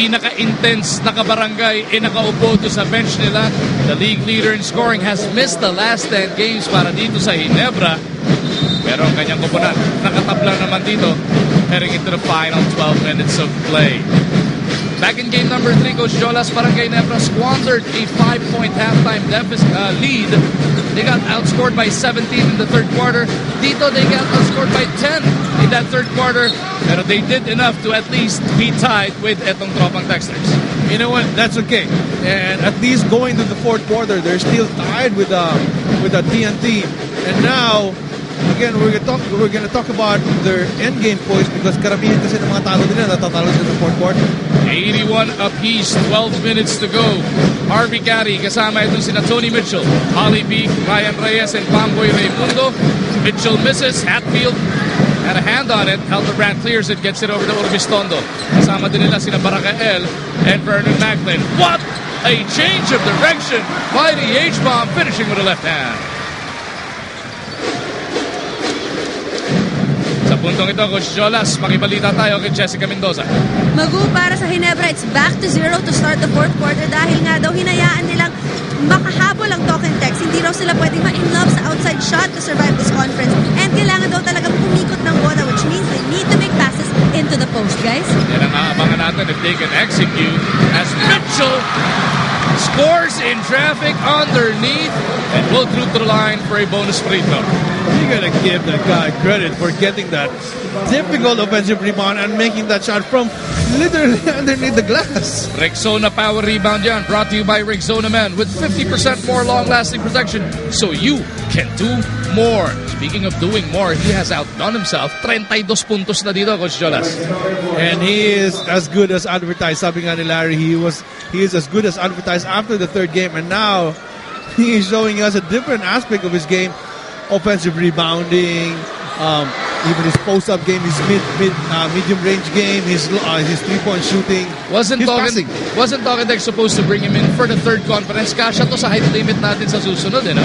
pinaka-intense na kabarangay nakaupo to sa bench nila. The league leader in scoring has missed the last 10 games para dito sa Ginebra. Pero ang kanyang koponan, nakatabla naman dito heading into the final 12 minutes of play. Back in game number 3, Coach Jolas, Barangay Ginebra squandered a 5-point halftime lead. They got outscored by 17 in the third quarter. Dito, they got outscored by 10 in that third quarter. Pero they did enough to at least be tied with etong Tropang Texters. You know what? That's okay. And at least going to the fourth quarter, they're still tied with the TNT. And now, again, we're gonna talk about their end game points because karamihan kasi ng mga talo nila natatalo sa fourth quarter. 81 apiece, 12 minutes to go. Harvey Carey kasama itong sina Tony Mitchell, Holly Peak, Ryan Reyes, and Pamboy Raimundo. Mitchell misses. Hatfield had a hand on it. Helterbrand clears it, gets it over to Urbistondo. Kasama din nila sina Barakael and Vernon Macklin. What a change of direction by the H-bomb, finishing with a left hand. Sa puntong ito, Coach Jolas, makibalita tayo kay Jessica Mendoza. Magu, para sa Ginebra, it's back to 0 to start the fourth quarter dahil nga daw hinayaan nilang makahabol ang talk and text. Hindi raw sila pwedeng ma-in-love sa outside shot to survive this conference. And kailangan daw talagang pumikot ng bola, which means they need to make passes into the post, guys. Yan ang aabangan natin if they can execute as Mitchell scores in traffic underneath and will through to the line for a bonus free throw. You gotta give that guy credit for getting that difficult offensive rebound and making that shot from literally underneath the glass. Rexona power rebound yan, brought to you by Rexona Men with 50% more long-lasting protection so you can do more. Speaking of doing more, he has outdone himself. 32 puntos na dito, Coach Jolas. And he is as good as advertised. Sabi nga ni Larry, he is as good as advertised after the third game, and now he is showing us a different aspect of his game. Offensive rebounding, even his post-up game, his medium range game, his three-point shooting. Wasn't Tokendex supposed to bring him in for the third conference? Kasha to sa height limit natin sa susunod, eh, no?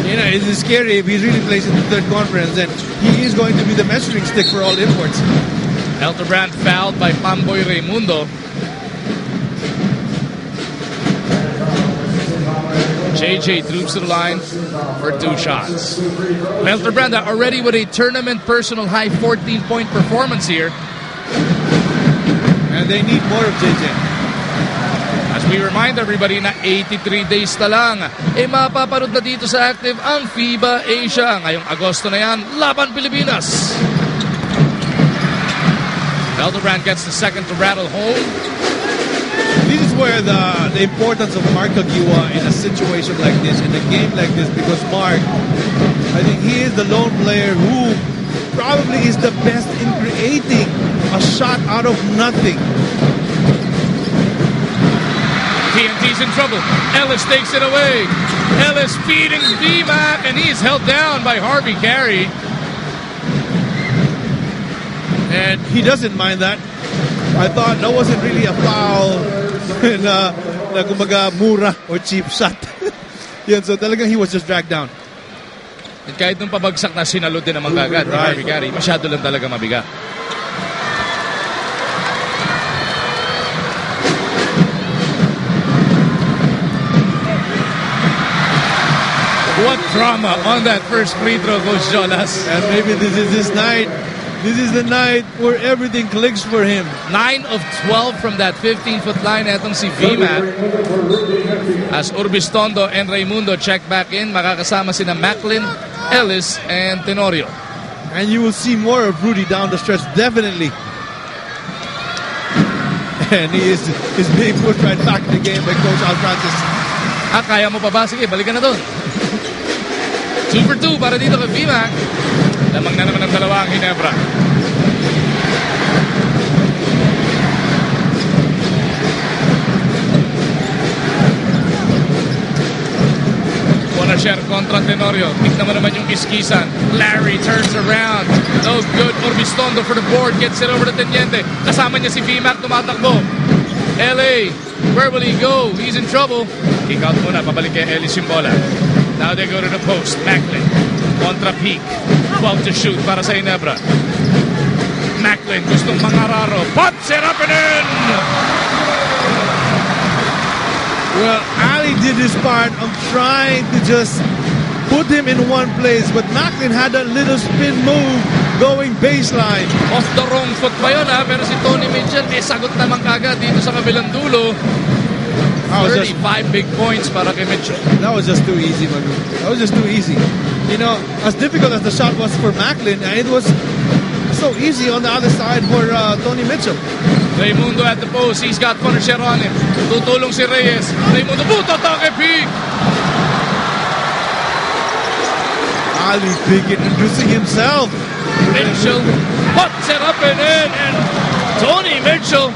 You know, it is scary if he really plays in the third conference, and he is going to be the measuring stick for all imports. Helterbrand fouled by Pamboy Raimundo. JJ troops to the line for 2 shots. Helterbrand already with a tournament personal high 14-point performance here. And they need more of JJ. As we remind everybody na 83 days na lang, mapapanood na dito sa Active ang FIBA Asia. Ngayong Agosto na yan, laban Pilipinas. Helterbrand gets the second to rattle home. This is where the importance of Mark Agiwa in a situation like this, in a game like this, because Mark, I think he is the lone player who probably is the best in creating a shot out of nothing. TNT's in trouble. Ellis takes it away. Ellis feeding VMAC, and he's held down by Harvey Carey. And he doesn't mind that. I thought that wasn't really a foul na kumbaga mura or cheap shot. Yan, so talagang he was just dragged down. At kahit nung pabagsak na sinalo din naman kagad ni Harvey Carey, masyado lang talaga mabigat. What drama on that first free throw, Coach Jonas. And maybe this is his night. This is the night where everything clicks for him. 9 of 12 from that 15-foot line. Etong si VMAT. As Urbistondo and Raimundo check back in, makakasama sina Macklin, Ellis, and Tenorio. And you will see more of Rudy down the stretch, definitely. And he is being put right back in the game by Coach Al Francis. Kaya mo pa ba? Sige, balikan na doon. 2 for 2 para dito kay VMAC. Lamang na naman ang dalawa ang Ginebra. Bonasher kontra Tenorio. Tignan mo naman yung iskisan. Larry turns around. No good. Urbistondo for the board. Gets it over to Teniente. Kasama niya si VMAC. Tumatakbo. LA. Where will he go? He's in trouble. Kick out muna. Pabalik kay Ellis yung bola. Now they go to the post. Macklin. Kontra Peak. 12 to shoot para sa Ginebra. Macklin gustong mangararo. Puts it up and in! Well, Ali did his part of trying to just put him in one place, but Macklin had a little spin move going baseline. Off the wrong foot pa yun ha, pero si Tony Mitchell may sagot naman kagad dito sa kabilang dulo. 35 big points para kay Mitchell. That was just too easy, Manu. That was just too easy. You know, as difficult as the shot was for Macklin, it was so easy on the other side for Tony Mitchell. Raimundo at the post. He's got Punisher on him. Tutulong si Reyes. Raimundo, puto, take peak! Ali Big introducing himself. Mitchell puts it up and in, and Tony Mitchell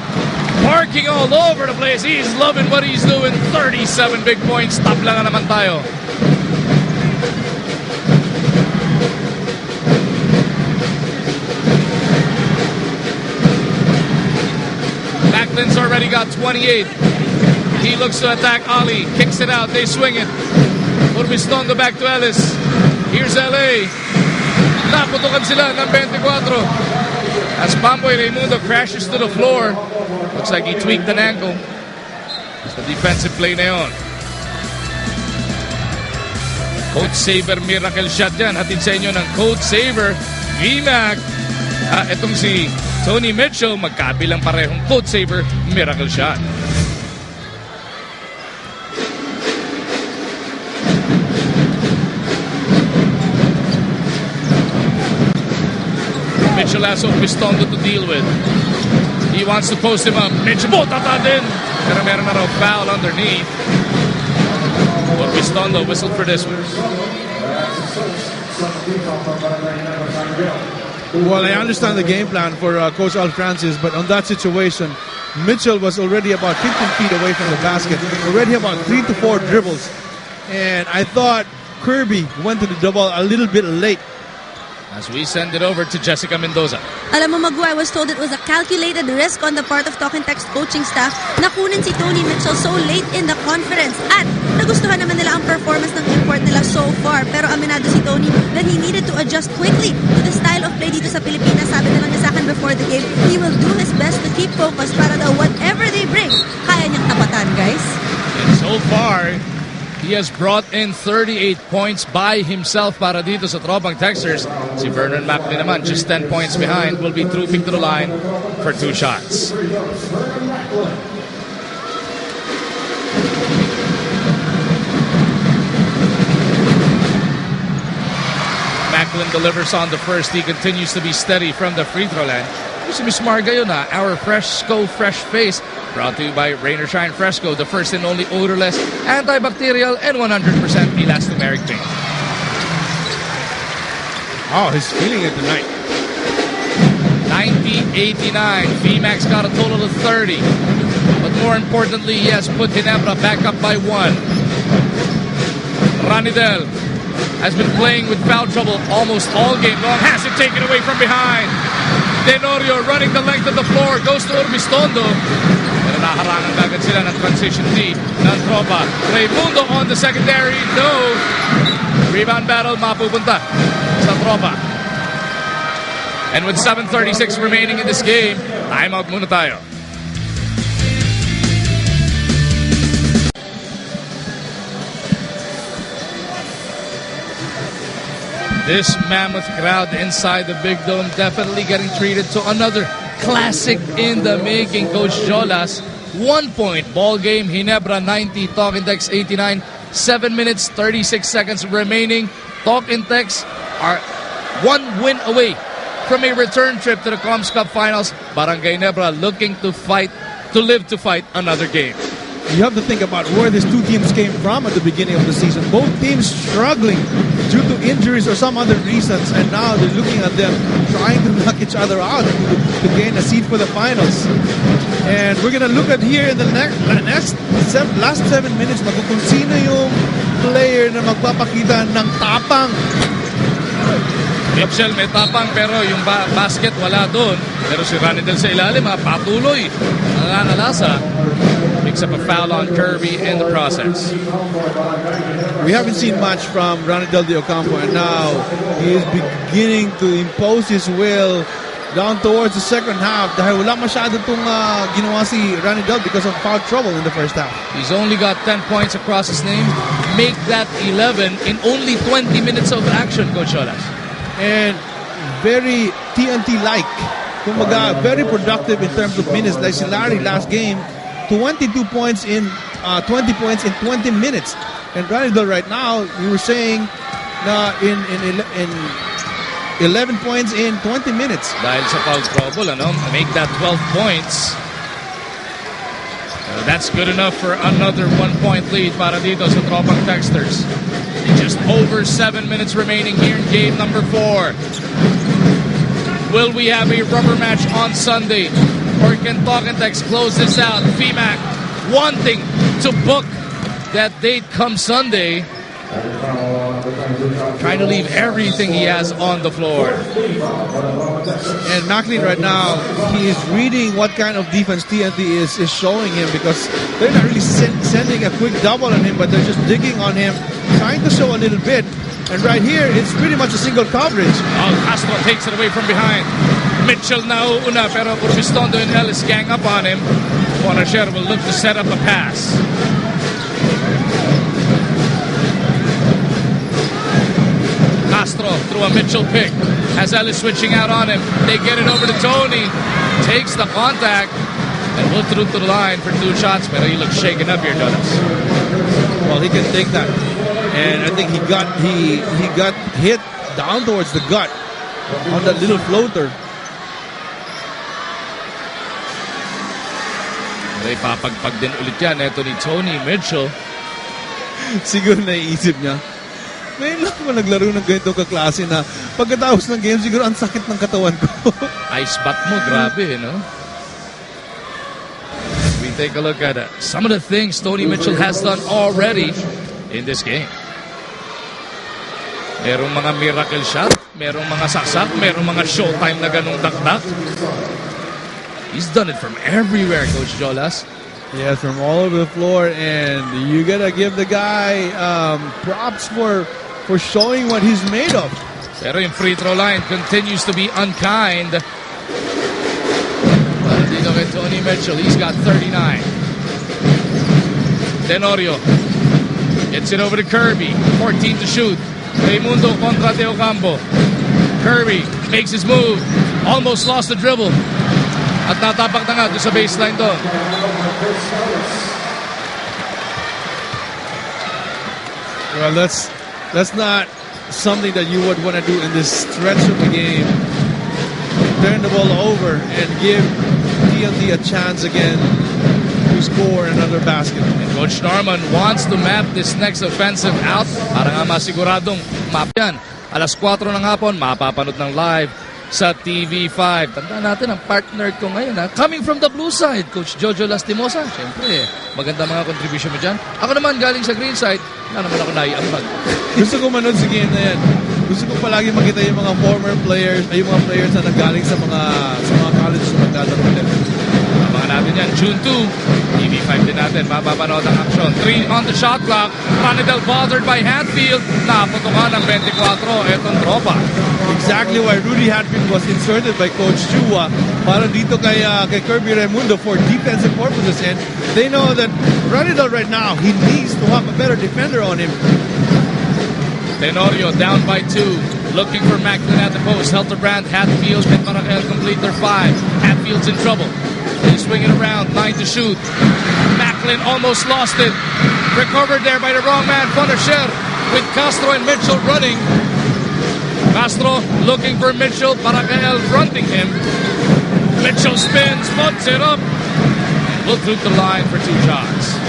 parking all over the place. He's loving what he's doing. 37 big points. Tabla na naman tayo. Macklin's already got 28. He looks to attack Ali. Kicks it out. They swing it. Urbistondo back to Ellis. Here's LA. Naputukan sila ng 24. As Pamboy Raimundo crashes to the floor. Looks like he tweaked an ankle. It's the defensive play na yun. Code Saver miracle shot yan. Hatid sa inyo ng Code Saver VMAC. Itong si Tony Mitchell, magkabilang parehong Code Saver miracle shot. Mitchell has Urbistondo to deal with. He wants to post him up. Mitchell, botata din! Pero meron na raw foul underneath. Urbistondo whistled for this one. Well, I understand the game plan for Coach Al Francis, but on that situation, Mitchell was already about 15 feet away from the basket, already about 3 to 4 dribbles. And I thought Kirby went to the double a little bit late. As we send it over to Jessica Mendoza. Alam mo, Magu, I was told it was a calculated risk on the part of Talk and Text coaching staff na kunin si Tony Mitchell so late in the conference. At nagustuhan naman nila ang performance ng import nila so far. Pero aminado si Tony that he needed to adjust quickly to the style of play dito sa Pilipinas. Sabi na lang niya sa akin before the game, he will do his best to keep focused para daw whatever they bring, kaya niyang tapatan, guys. And so far, he has brought in 38 points by himself para dito sa Tropang Texters. Si Vernon Macklin naman, just 10 points behind, will be trooping to the line for 2 shots. Macklin delivers on the first. He continues to be steady from the free throw line. Si Miss Marga yun ha, our Fresco Fresh Face. Brought to you by Rain or Shine Fresco, the first and only odorless, antibacterial, and 100% elastomeric paint. Oh, he's feeling it tonight. 90-89. VMAX got a total of 30. But more importantly, he has put Ginebra back up by 1. Ranidel has been playing with foul trouble almost all game long. Has it taken away from behind. Tenorio running the length of the floor. Goes to Urbistondo. Pero naharangan agad sila ng transition D ng Tropa. Raimundo on the secondary. No. Rebound battle mapupunta sa Tropa. And with 7:36 remaining in this game, timeout muna tayo. This mammoth crowd inside the Big Dome definitely getting treated to another classic in the making. Coach Jolas, 1-point ball game. Ginebra 90, Talk and Text 89. 7 minutes, 36 seconds remaining. Talk and Text are 1 win away from a return trip to the Coms Cup Finals. Barangay Ginebra looking to live to fight another game. You have to think about where these two teams came from at the beginning of the season. Both teams struggling due to injuries or some other reasons, and now they're looking at them trying to knock each other out to gain a seat for the finals. And we're gonna look at here in the last 7 minutes kung sino yung player na magpapakita ng tapang. Mitchell may tapang pero yung basket wala doon. Pero si Ranidel sa ilalim patuloy. Nangangalasa. Picks up a foul on Kirby in the process. We haven't seen much from Ranidel de Ocampo, and now he is beginning to impose his will down towards the second half dahil wala masyado itong ginawa si Ranidel because of foul trouble in the first half. He's only got 10 points across his name. Make that 11 in only 20 minutes of action, Coach Jolas. And very TNT-like. Kumbaga, very productive in terms of minutes. Like si Larry last game, 22 points in 20 points in 20 minutes. And Ranidel right now, you were saying na in 11 points in 20 minutes. Dahil sa foul trouble, make that 12 points. That's good enough for another 1-point lead para dito sa Tropang Texters. Just over 7 minutes remaining here in game number 4. Will we have a rubber match on Sunday? Or can Talk and Text close this out? VMAC wanting to book that date come Sunday. Trying to leave everything he has on the floor. And Macklin right now, he is reading what kind of defense TNT is showing him because they're not really sending a quick double on him, but they're just digging on him, trying to show a little bit. And right here, it's pretty much a single coverage. Oh, Castro takes it away from behind. Mitchell nauuna, pero Urbistondo and Ellis gang up on him. Bonasher will look to set up a pass. Castro through a Mitchell pick. Has Ellis switching out on him. They get it over to Tony. Takes the contact and will through to the line for 2 shots. Pero he looks shaken up here, Jonas. Well, he can take that. And I think he got hit down towards the gut on that little floater. May papagpag din ulit yan. Ito ni Tony Mitchell. Siguro naiisip niya, ngayon lang ako naglaro ng ganitong kaklase na pagkatapos ng game, siguro ang sakit ng katawan ko. Ice bat mo, grabe, no? We take a look at some of the things Tony Mitchell has done already in this game. Merong mga miracle shot, merong mga saksak, merong mga showtime na ganong dakdak. He's done it from everywhere, Coach Jolas. Yes, from all over the floor, and you gotta give the guy props for showing what he's made of. Pero yung free throw line continues to be unkind. Dito kay Tony Mitchell, he's got 39. Tenorio gets it over to Kirby, 14 to shoot. Raimundo contra Teocampo. Kirby makes his move, almost lost the dribble. At natapak na nga doon sa baseline doon. Well, that's not something that you would want to do in this stretch of the game. Turn the ball over and give TNT a chance again to score another basket. And Coach Norman wants to map this next offensive out para nga masiguradong map yan. Alas 4 ng hapon, mapapanood ng live sa TV5. Tandaan natin ang partner ko ngayon, coming from the blue side, Coach Jojo Lastimosa. Siyempre, maganda mga contribution mo dyan. Ako naman galing sa green side, na naman ako naiambag. Gusto ko manood sa game na yan. Gusto ko palagi makita yung mga former players, ay yung mga players na nanggaling sa mga college na maglalaro ulit. Abangan natin yan, June 2. TV5 din natin, mapapanood ang aksyon. 3 on the shot clock. Ranidel bothered by Hatfield. Naputukan ng 24. Etong tropa. Exactly why Rudy Hatfield was inserted by Coach Chua para dito kay Kirby Raimundo for defensive purposes. And they know that Ranidel right now, he needs to have a better defender on him. Tenorio down by 2. Looking for Macklin at the post. Helterbrand, Hatfield, and Maracel complete their 5. Hatfield's in trouble. They swing it around, 9 to shoot. Macklin almost lost it. Recovered there by the wrong man, Bonasher, with Castro and Mitchell running. Castro looking for Mitchell, Maracel fronting him. Mitchell spins, puts it up. Will through the line for 2 shots.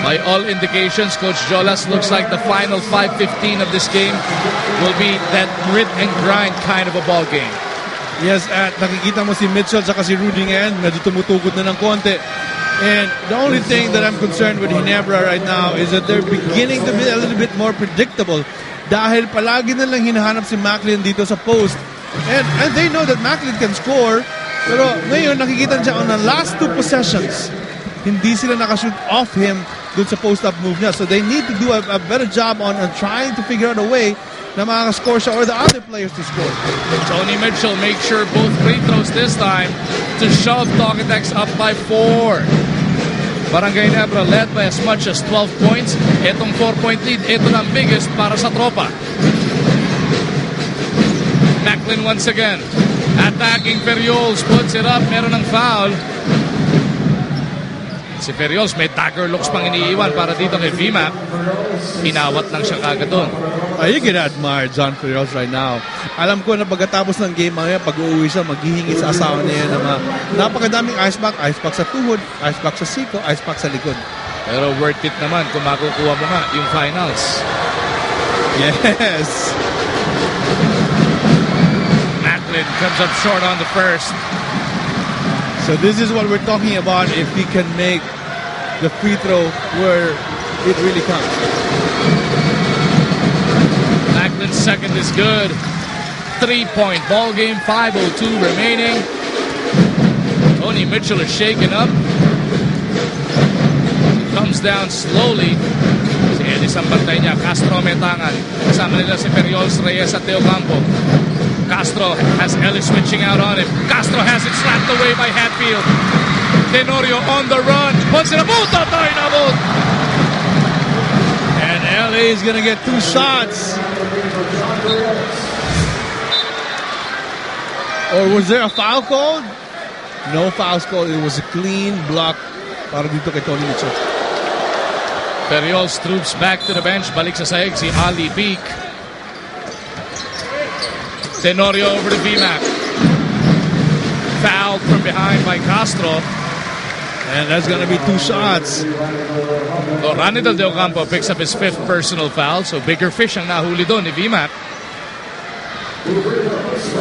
By all indications, Coach Jolas, looks like the final 5:15 of this game will be that grit and grind kind of a ball game. Yes, at nakikita mo si Mitchell at si Rudy ngayon, medyo tumutukod na ng konti. And the only thing that I'm concerned with Ginebra right now is that they're beginning to be a little bit more predictable dahil palagi na lang hinahanap si Macklin dito sa post. And they know that Macklin can score, pero ngayon nakikita siya on the last 2 possessions. Hindi sila nakashoot off him dun sa post-up move niya. So they need to do a better job on trying to figure out a way na makaka-score siya or the other players to score. Tony Mitchell makes sure both free throws this time to shove Talketex up by 4. Barangay Ginebra led by as much as 12 points. Itong 4-point lead, ito na ang biggest para sa tropa. Macklin once again. Attacking Ferriols, puts it up, meron ng foul. Si Ferriols may dagger looks pang iniiwan para dito kay VMAP. Inawat lang siya kagad doon. You can admire John Ferriols right now. Alam ko na pagkatapos ng game mamaya, pag-uwi siya, maghihingi sa asawa niya na napakadaming ice pack sa tuhod, ice pack sa siko, ice pack sa likod. Pero worth it naman kung makukuha mo nga yung finals. Yes! Macklin comes up short on the first. So this is what we're talking about if he can make the free throw where it really counts. Macklin's second is good. 3-point ball game, 5:02 remaining. Tony Mitchell is shaken up. Comes down slowly. Si Ellis ang bantay niya. Castro may tangan. Kasama nila si Ferriols, Reyes at Teo Campo. Castro has Ellis switching out on him. Castro has it slapped away by Hatfield. Tenorio on the run. Puts it abot. Tatay na abot. And LA is going to get 2 shots. Or was there a foul called? No fouls called. It was a clean block para dito kay Tony Mitchell. Ferriols troops back to the bench. Balik sa sahig si Ali Peak. Tenorio over to VMAC. Fouled from behind by Castro. And that's going to be 2 shots. So Ranidal De Ocampo picks up his 5th personal foul. So bigger fish ang nahuli doon ni VMAC.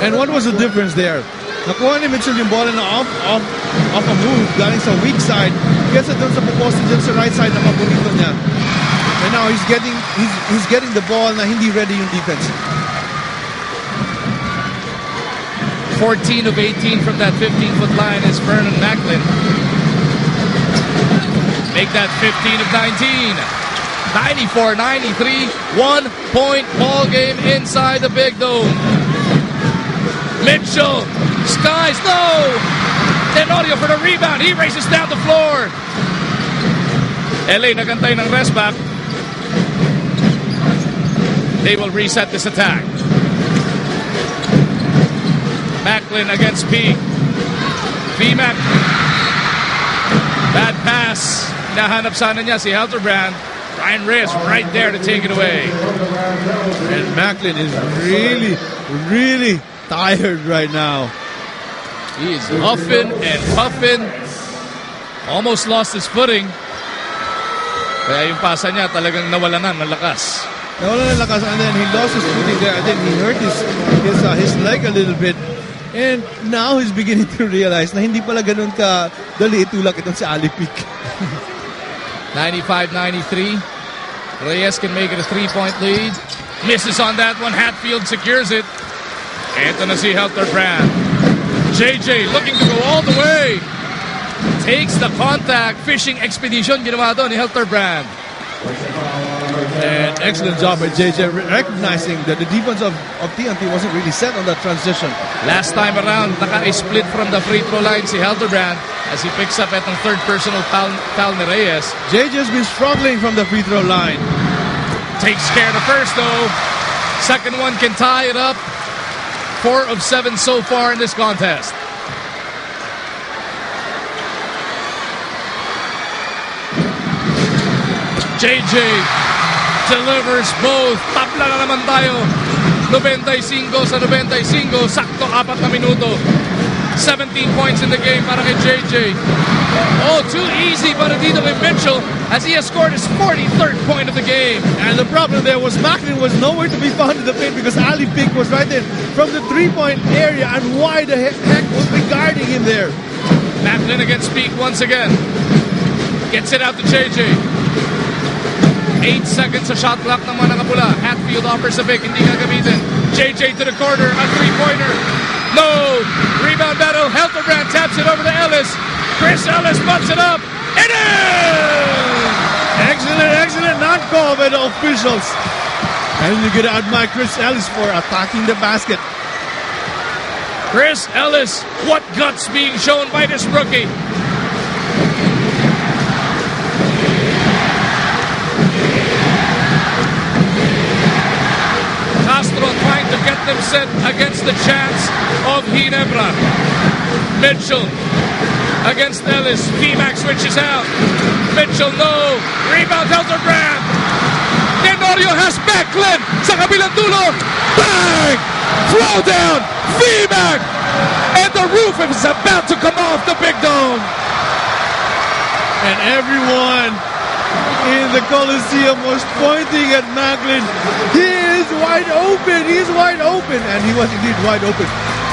And what was the difference there? Nakuha ni Mitchell yung ball na off a move galing sa weak side. Kesa doon sa puposto dyan sa right side na paborito niya. And now he's getting the ball na hindi ready yung defense. 14 of 18 from that 15-foot line is Vernon Macklin. Make that 15 of 19. 94-93, 1-point ball game inside the Big Dome. Mitchell, skies, no! Tenorio for the rebound. He races down the floor. LA nagantay ng rest back. They will reset this attack. Macklin against Peak. VMAC. Bad pass. Hinahanap sana niya si Helterbrand. Ryan Reyes right there to take it away. And Macklin is really tired right now. He is huffing and puffing. Almost lost his footing. Kaya yung pasa niya talagang nawala na ng lakas. Nawala na lakas, and then he lost his footing there. And then he hurt his leg a little bit. And now he's beginning to realize na hindi pala ganun ka dali itulak itong si Ali Peak. 95-93. Reyes can make it a 3-point lead. Misses on that one. Hatfield secures it. Ito na si Helterbrand. JJ looking to go all the way. Takes the contact. Fishing expedition ginawa doon ni Helterbrand. And excellent job by JJ recognizing that the defense of TNT wasn't really set on that transition. Last time around, naka-split from the free throw line si Helterbrand as he picks up itong third personal foul ni Reyes. JJ's been struggling from the free throw line. Takes care of the first though. Second one can tie it up. 4 of 7 so far in this contest. JJ delivers both. Tabla na naman tayo. 95 sa 95. Sakto 4 na minuto. 17 points in the game para kay JJ. Oh, too easy para dito kay Mitchell as he has scored his 43rd point of the game. And the problem there was Macklin was nowhere to be found in the paint because Ali Peak was right there from the 3-point area. And why the heck was we guarding him there? Macklin against Peak once again. Gets it out to JJ. 8 seconds sa shot clock ng mga nakapula. Hatfield offers a pick, hindi gagamitin. JJ to the corner, a 3-pointer. No! Rebound battle. Helterbrand taps it over to Ellis. Chris Ellis butts it up. It is! excellent non-call by the officials. And you get to admire Chris Ellis for attacking the basket. Chris Ellis, what guts being shown by this rookie. Castro trying to get them set against the chance of Ginebra. Mitchell against Ellis. VMAX switches out. Mitchell, no. Rebound, Hildebrand. Tenorio has Macklin sa kabilang dulo. Bang! Throw down. VMAX. And the roof is about to come off the big dome. And everyone in the Coliseum was pointing at Macklin. He is wide open. He is wide open. And he was indeed wide open.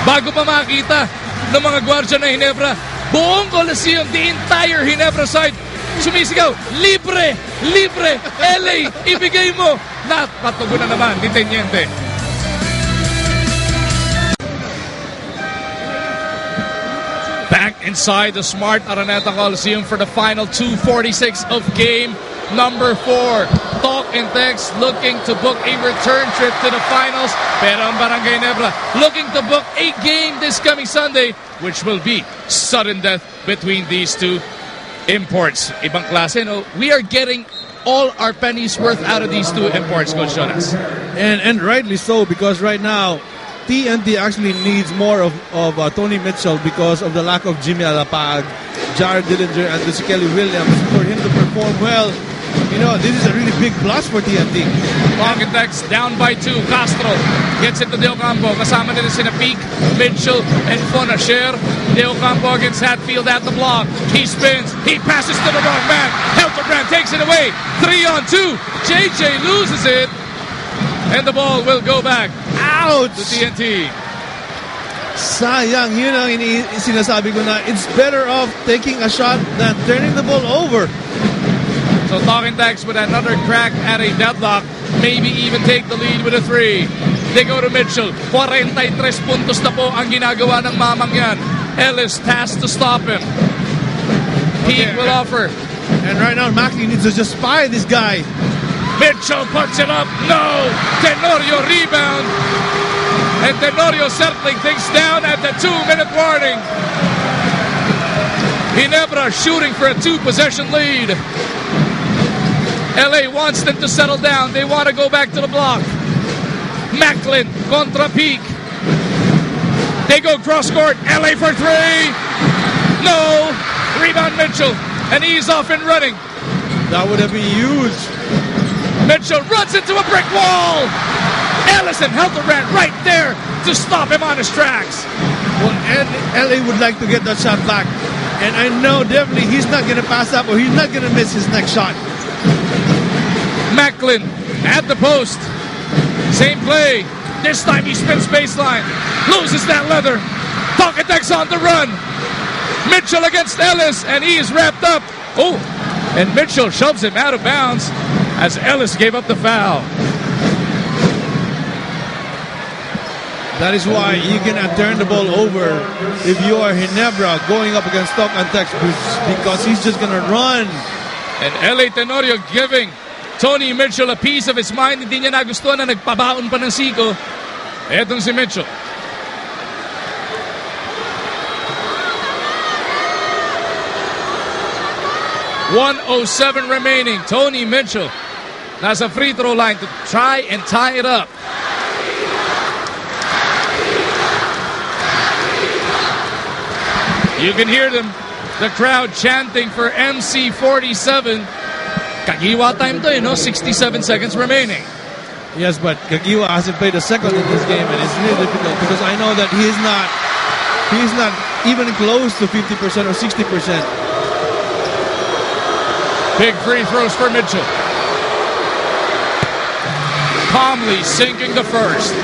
Bago pa makita ng mga gwardya na Ginebra, buong Coliseum, the entire Ginebra side, sumisigaw, libre, libre, LA, ibigay mo. Napatugon na naman ni Teniente. Back inside the Smart Araneta Coliseum for the final 2:46 of game number 4. Talk and Text looking to book a return trip to the finals. Pero ang Barangay Ginebra looking to book a game this coming Sunday, which will be sudden death between these two imports. Ibang klase, no? We are getting all our pennies worth out of these two imports, Coach Jonas. And rightly so, because right now, TNT actually needs more of Tony Mitchell because of the lack of Jimmy Alapag, Jared Dillinger, and si Kelly Williams. For him to perform well, you know, this is a really big plus for TNT. Pocket Text down by 2. Castro gets into De Ocampo. Kasama nila sina Peak, Mitchell, and Fonasher. De Ocampo against Hatfield at the block. He spins. He passes to the wrong man. Hildebrand takes it away. 3-on-2. JJ loses it. And the ball will go back Ouch! to TNT. Sayang, yun ang sinasabi ko na it's better off taking a shot than turning the ball over. So Talking Text with another crack at a deadlock. Maybe even take the lead with a 3. They go to Mitchell. 43 puntos na po ang ginagawa ng mamang yan. Ellis tasked to stop him. Peak will offer. And right now, Macklin needs to just spy this guy. Mitchell puts it up. No! Tenorio rebound. And Tenorio settling things down at the 2-minute warning. Ginebra shooting for a 2-possession lead. LA wants them to settle down. They want to go back to the block. Macklin contra Peak. They go cross court. LA for 3. No! Rebound Mitchell. And he's off and running. That would have been huge. Mitchell runs into a brick wall. Ellison Hildebrand right there to stop him on his tracks. Well, and LA would like to get that shot back. And I know definitely he's not going to pass up or he's not going to miss his next shot. Macklin at the post. Same play. This time he spins baseline. Loses that leather. Talkatex on the run. Mitchell against Ellis, and he is wrapped up. Oh, and Mitchell shoves him out of bounds as Ellis gave up the foul. That is why you cannot turn the ball over if you are Ginebra going up against Talk and Text, because he's just going to run. And LA Tenorio giving Tony Mitchell a piece of his mind. Hindi niya nagustuhan na nagpabaon pa ng siko. Etong si Mitchell. .107 remaining. Tony Mitchell nasa free throw line to try and tie it up. You can hear them, the crowd chanting for MC47. Kagiwa time to, 67 seconds remaining. Yes, but Kagiwa hasn't played a second in this game, and it's really difficult because I know that he's not even close to 50% or 60%. Big free throws for Mitchell. Calmly sinking the first.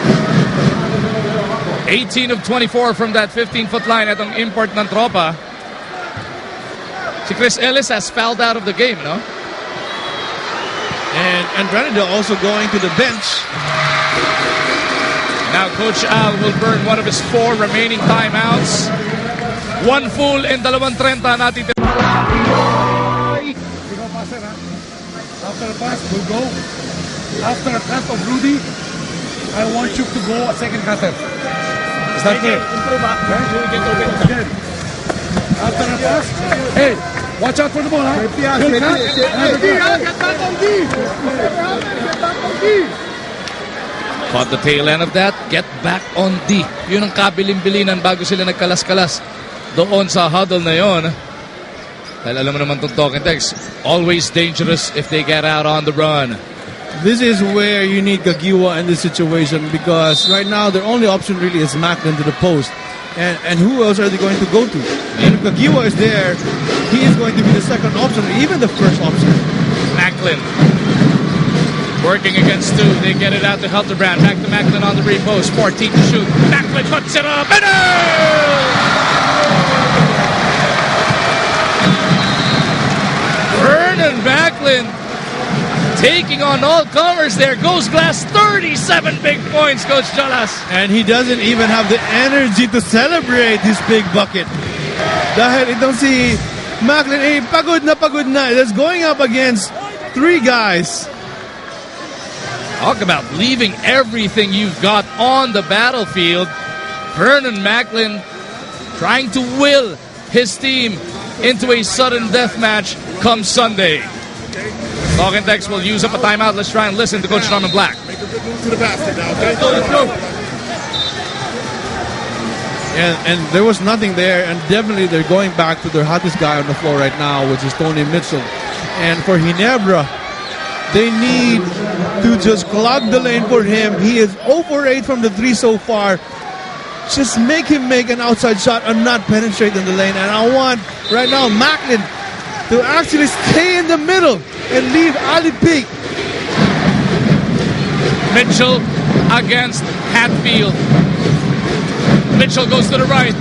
18 of 24 from that 15-foot line. Atong import ng tropa. Si Chris Ellis has fouled out of the game, no? And Brandon also going to the bench. Now Coach Al will burn one of his 4 remaining timeouts. 1 full and 2:30 natin. After the pass, we'll go. After a cut of Rudy, I want you to go a second cutter. Is that clear? Again. After the pass, hey, watch out for the ball, huh? Good cut. Caught the tail end of that. Get back on D. Yun ang kabilin-bilinan bago sila nagkalas-kalas doon sa huddle na yon. Dahil alam mo naman itong talk and text, always dangerous if they get out on the run. This is where you need Gagiwa in this situation, because right now their only option really is Macklin to the post. And who else are they going to go to? And if Gagiwa is there, he is going to be the second option, or even the first option. Macklin working against two. They get it out to Hildebrand. Back to Macklin on the repost. 14 to shoot. Macklin puts it up. And Vernon Macklin taking on all comers there. Goes glass, 37 big points, Coach Jolas. And he doesn't even have the energy to celebrate this big bucket. Dahil itong si Macklin, pagod na. That's going up against three guys. Talk about leaving everything you've got on the battlefield. Vernon Macklin trying to will his team into a sudden death match come Sunday. Talk and Text will use up a timeout. Let's try and listen to Coach Norman Black. Make a good move to the basket now, okay? Let's go. And there was nothing there, and definitely they're going back to their hottest guy on the floor right now, which is Tony Mitchell. And for Ginebra, they need to just clog the lane for him. He is 0 for 8 from the 3 so far. Just make him make an outside shot and not penetrate in the lane. And I want, right now, Macklin to actually stay in the middle and leave Ali Peak. Mitchell against Hatfield. Mitchell goes to the right.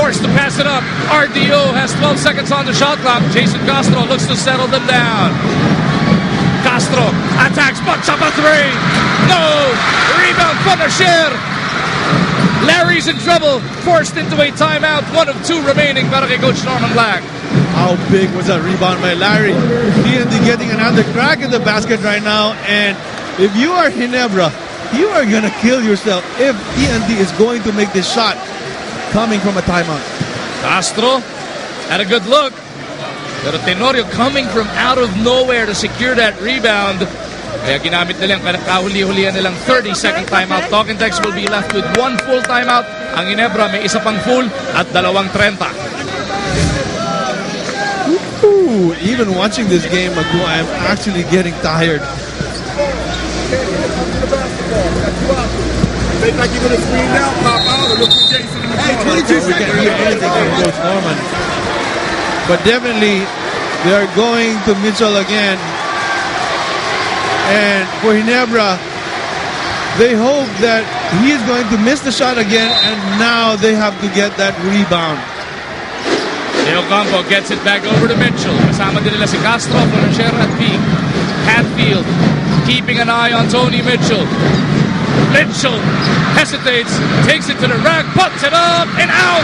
Forced to pass it up. RDO has 12 seconds on the shot clock. Jason Castro looks to settle them down. Castro attacks, bucks up a three. No! Rebound, Panasher. Larry's in trouble. Forced into a timeout. 1 of 2 remaining para kay Coach Norman Black. How big was that rebound by Larry? TNT getting another crack in the basket right now. And if you are Ginebra, you are going to kill yourself if TNT is going to make this shot coming from a timeout. Castro had a good look. Pero Tenorio coming from out of nowhere to secure that rebound. Kaya ginamit nilang kahuli-hulihan nilang 30-second timeout. Talk and Text will be left with 1 full timeout. Ang Ginebra may isa pang full at 2:30. Ooh, even watching this game, Magoo, I'm actually getting tired. Make like you're going to screen now, pop out, and look for Jason. Hey, 22 seconds. We can't hear anything from Coach Norman. But definitely, they are going to Mitchell again. And for Ginebra, they hope that he is going to miss the shot again, and now they have to get that rebound. Dale Gombo gets it back over to Mitchell. Kasama din nila si Castro, Panasher at Peak. Hatfield keeping an eye on Tony Mitchell. Mitchell hesitates, takes it to the rack, puts it up and out.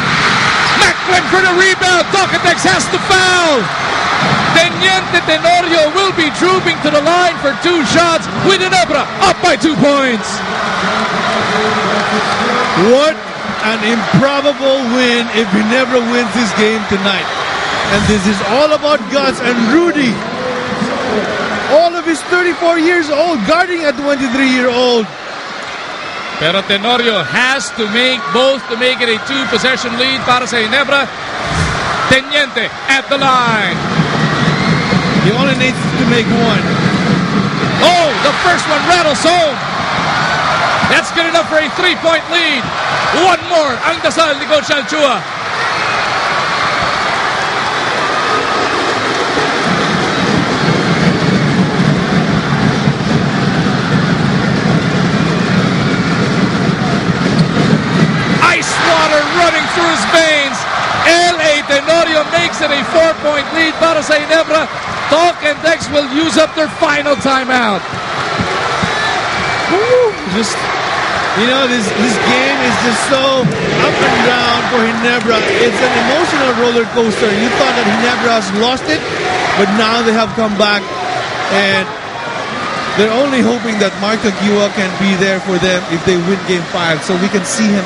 Macklin for the rebound. Docatex has to foul. Teniente Tenorio will be trooping to the line for 2 shots with Ginebra up by 2 points. What an improbable win if Ginebra wins this game tonight. And this is all about guts and Rudy. All of his 34 years old, guarding a 23-year-old. Pero Tenorio has to make both to make it a 2-possession lead para sa Ginebra. Teniente at the line. He only needs to make 1. Oh, the first one rattles home. That's good enough for a 3-point lead. 1 more ang dasal ni Coach Alchua. Ice water running through his veins. L.A. Tenorio makes it a 4-point lead para sa Ginebra. Talk and Dex will use up their final timeout. Woo! Just, you know, this game is just so up and down for Ginebra. It's an emotional roller coaster. You thought that Ginebra has lost it, but now they have come back And they're only hoping that Mark Tagiwa can be there for them if they win Game 5, so we can see him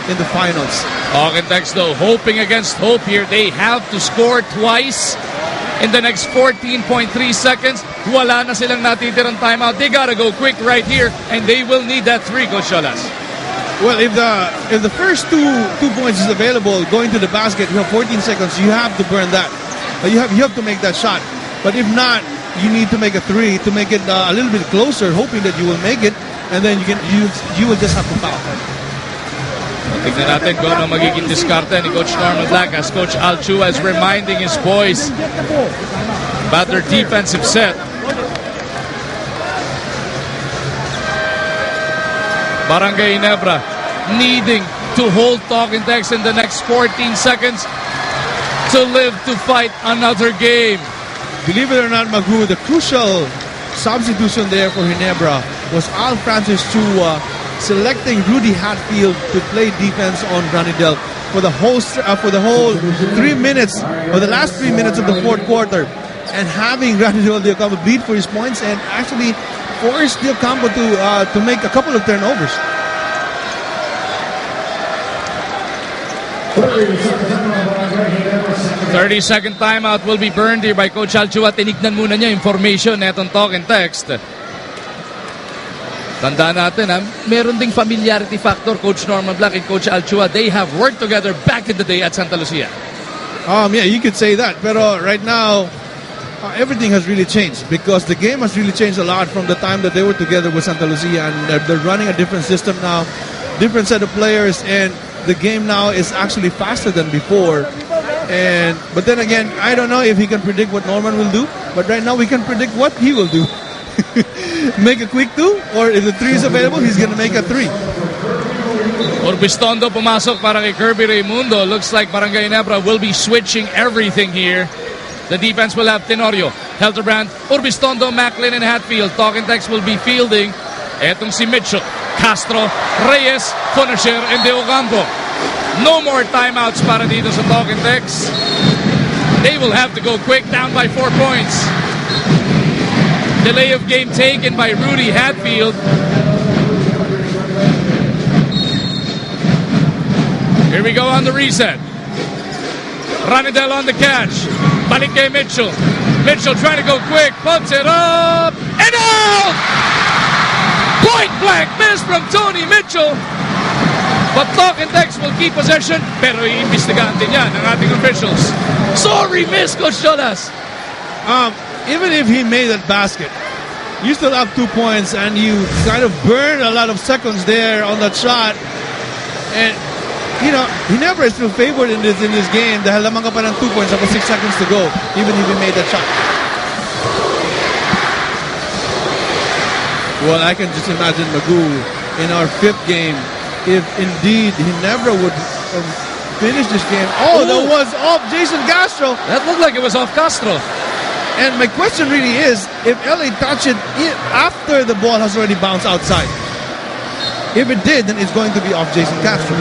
in the finals. Talkentex though, hoping against hope here. They have to score twice in the next 14.3 seconds. Wala na silang natitirang timeout. They gotta go quick right here, and they will need that 3, Coach Cholas. Well, if the first two points is available going to the basket, you have 14 seconds. You have to burn that. You have to make that shot. But if not, you need to make a 3 to make it a little bit closer, hoping that you will make it, and then you will just have to foul. Tignan natin kung ano magiging diskarte ni Coach Norman Black as Coach Alchua is reminding his boys about their defensive set. Barangay Ginebra needing to hold Talkentex in the next 14 seconds to live to fight another game. Believe it or not, Magu, the crucial substitution there for Ginebra was Al Francis Chua selecting Rudy Hatfield to play defense on Granidel for the whole 3 minutes, or the last 3 minutes of the fourth quarter, and having Granidel de Ocampo beat for his points and actually forced de Ocampo to make a couple of turnovers. 30-second timeout will be burned here by Coach Alchua. Tinignan muna niya information na itong talk and text. Tandaan natin, meron ding familiarity factor, Coach Norman Black and Coach Alchua. They have worked together back in the day at Santa Lucia. Yeah, you could say that. Pero right now, everything has really changed because the game has really changed a lot from the time that they were together with Santa Lucia, and they're running a different system now, different set of players, and the game now is actually faster than before. But then again, I don't know if he can predict what Norman will do, but right now we can predict what he will do. Make a quick 2, or if the 3 is available, he's gonna make a 3. Urbistondo pumasok para kay Kirby Raimundo. Looks like Barangay Ginebra will be switching everything here. The defense will have Tenorio, Helterbrand, Urbistondo, Macklin, and Hatfield. Talkentex will be fielding etong si Mitchell, Castro, Reyes, Fonacher, and De Ocampo. No more timeouts para dito sa Talkentex. They will have to go quick, down by 4 points. Delay of game taken by Rudy Hatfield. Here we go on the reset. Ranidel on the catch. Balik kay Mitchell. Mitchell trying to go quick. Puts it up. And out! Point blank miss from Tony Mitchell. But Talkentex will keep possession. Pero iimbestigahan din yan ng ating officials. Sorry miss, Coach Jonas. Even if he made that basket, you still have 2 points, and you kind of burn a lot of seconds there on that shot. And you know, Ginebra is still favored in this game dahil lamang ka pa ng 2 points about 6 seconds to go, even if he made that shot. Well, I can just imagine Magu in our 5th game, if indeed Ginebra would finish this game. Oh, that was off Jason Castro. That looked like it was off Castro. And my question really is, if LA touched it after the ball has already bounced outside. If it did, then it's going to be off Jason Castro.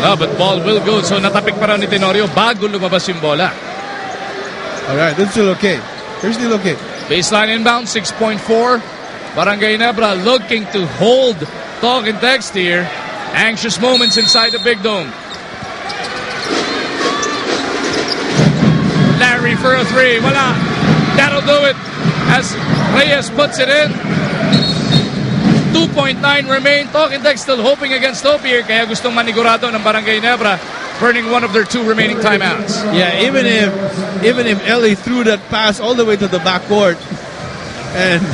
No, but ball will go. So natapik pa rin ni Tenorio bago lumabas yung bola. Alright, that's still okay. They're still okay. Baseline inbound, 6.4. Barangay Ginebra looking to hold Talkentex here. Anxious moments inside the Big Dome. Larry for a 3. Wala. That'll do it as Reyes puts it in. 2.9 remain. Talkentex still hoping against hope here. Kaya gustong manigurado ng Barangay Ginebra, burning one of their 2 remaining timeouts. Yeah, even if LA threw that pass all the way to the backcourt, and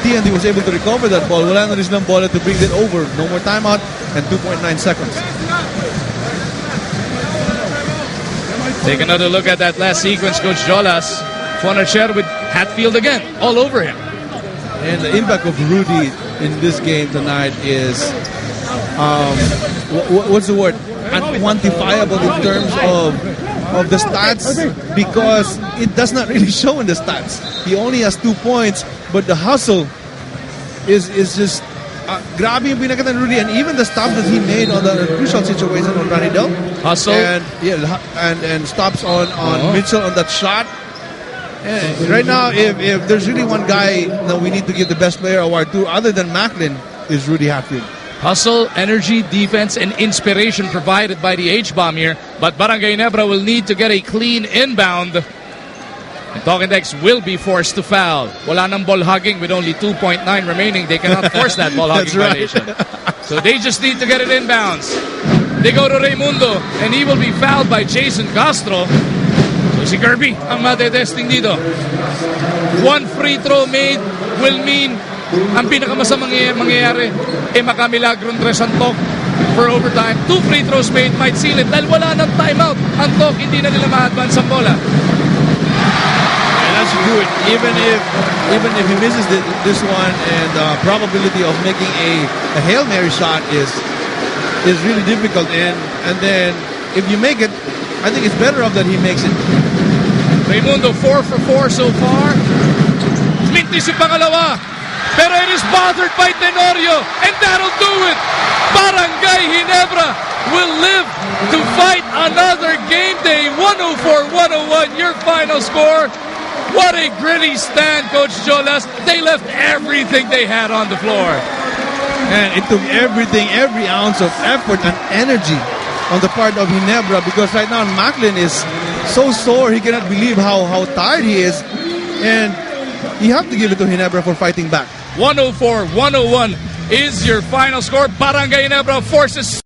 TNT was able to recover that ball, wala na rin silang bola to bring it over. No more timeout and 2.9 seconds. Take another look at that last sequence, Coach Jolas. Fonacher with Hatfield again, all over him. And the impact of Rudy in this game tonight is, what's the word? Unquantifiable in terms of the stats, because it does not really show in the stats. He only has 2 points, but the hustle is just grabe yung pinakita ni Rudy, and even the stop that he made on the crucial situation on Ranidel. Hustle. And stops on Mitchell on that shot. Right now, if there's really one guy that we need to give the best player award to, other than Macklin, is Rudy Hatfield. Hustle, energy, defense, and inspiration provided by the H-bomb here. But Barangay Ginebra will need to get a clean inbound. And Talking Tex will be forced to foul. Wala nang ball hugging with only 2.9 remaining. They cannot force that ball hugging That's right. violation. So they just need to get it inbounds. They go to Raimundo, and he will be fouled by Jason Castro. So si Kirby ang matetesting dito. One free throw made will mean ang pinakamasamang mangyayari makamilagron tres Antok for overtime. 2 free throws made might seal it dahil wala ng timeout. Antok, hindi na nila ma-advance ang bola. And that's good. Even if he misses this one, and the probability of making a Hail Mary shot is really difficult. And then if you make it, I think it's better off that he makes it. Raimundo 4 for 4 so far. Mintis yung pangalawa. Pero it is bothered by Tenorio, and that'll do it. Barangay Ginebra will live to fight another game day. 104-101, your final score. What a gritty stand, Coach Jolas. They left everything they had on the floor. And it took everything, every ounce of effort and energy on the part of Ginebra, because right now Macklin is so sore, he cannot believe how tired he is. And you have to give it to Ginebra for fighting back. 104-101 is your final score. Barangay Ginebra forces